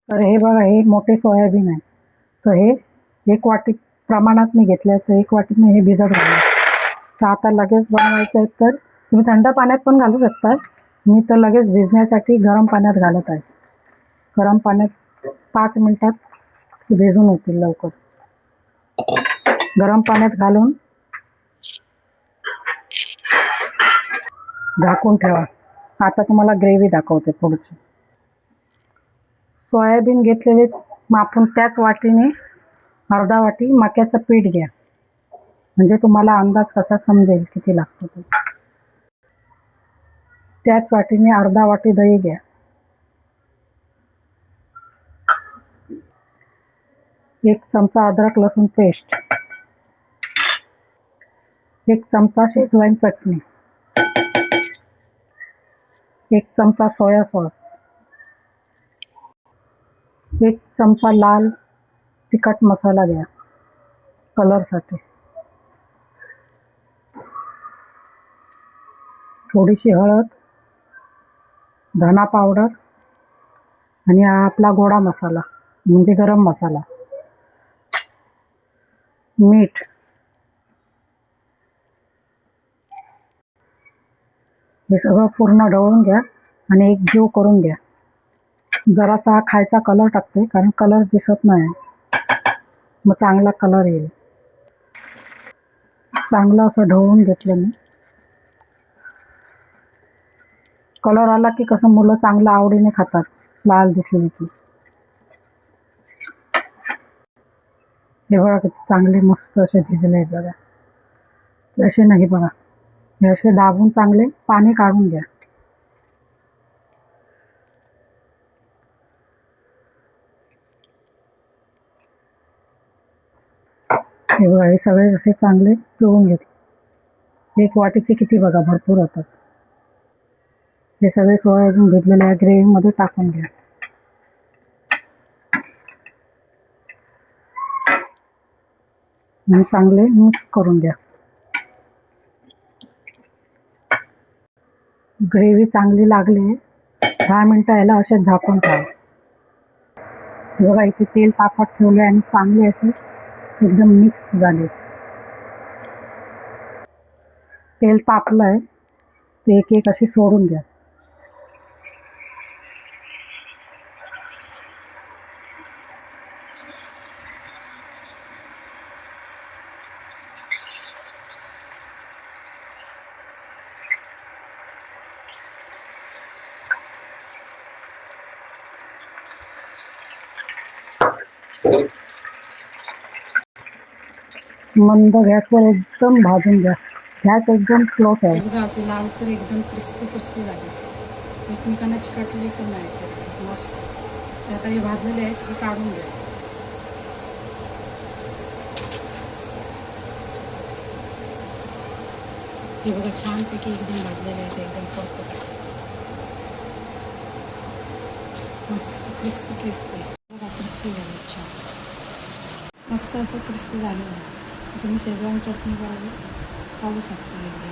तर हे बघा, हे मोठे सोयाबीन आहे. तर हे 1 वाटी प्रमाणात मी घेतलं, तर 1 वाटीत मी हे भिजत घालणार. तर आता लगेच बनवायचे आहेत, तर तुम्ही थंड पाण्यात पण घालू शकता. मी तर लगेच भिजण्यासाठी गरम पाण्यात घालत आहे. गरम पाण्यात 5 मिनिटात भिजून होतील लवकर. गरम पाण्यात घालून झाकून ठेवा. आता तुम्हाला ग्रेव्ही दाखवते पुढची. सोयाबीन घेतलेले मापून त्याच वाटीने अर्धा वाटी मक्याचं पीठ घ्या, म्हणजे तुम्हाला अंदाज कसा समजेल किती लागतं ते. त्याच वाटीने अर्धा वाटी दही घ्या. 1 चमचा अद्रक लसूण पेस्ट. 1 चमचा शेजवान चटणी. 1 चमचा सोया सॉस. 1 चमचा लाल तिखट मसाला घ्या कलरसाठी. थोडीशी हळद, धना पावडर आणि हा आपला गोडा मसाला म्हणजे गरम मसाला. मीठ. हे सगळं पूर्ण ढवळून घ्या आणि एक जीव करून घ्या. जरासा हा खायचा कलर टाकते, कारण कलर दिसत नाही, मग चांगला कलर येईल. चांगलं असं ढवळून घेतलं मी. कलर आला की कसं मुलं चांगलं आवडीने खातात, लाल दिसली की. हे बघा किती चांगले मस्त असे भिजले बघा. असे नाही बघा, हे असे दाबून चांगले पाणी काढून घ्या. हे बघा, हे सगळे असे चांगले पिळून घेतले. 1 वाटीचे किती बघा, भरपूर होतात. हे सगळे सोयाबीन भिजलेल्या ग्रेव्हीमध्ये टाकून घ्या. आणि चांगले मिक्स करून घ्या. ग्रेव्ही चांगली लागली. 10 मिनिटं याला असे झाकून ठेवा. बघा, इथे तेल तापत ठेवले आणि चांगले असे एकदम मिक्स झाले. तेल तापलंय, ते एक एक असे सोडून घ्या. मंद गॅसवर एकदम भाजून घ्या. गॅस एकदम स्लो ठेवा. बघा, असे लालसर एकदम क्रिस्पी क्रिस्पी झाले. एकमेकांना चिकटले पण नाही, मस्त. आता हे भाजलेले आहेत, हे काढून घ्या. हे बघा, छानपैकी एकदम भाजलेले आहेत, एकदम परफेक्ट, मस्त क्रिस्पी क्रिस्पी. बघा, क्रिस्पी झाले, छान मस्त असं क्रिस्पी झालेलं आहे. तुम्ही शेजवान चटणी बरोबर खाऊ शकता.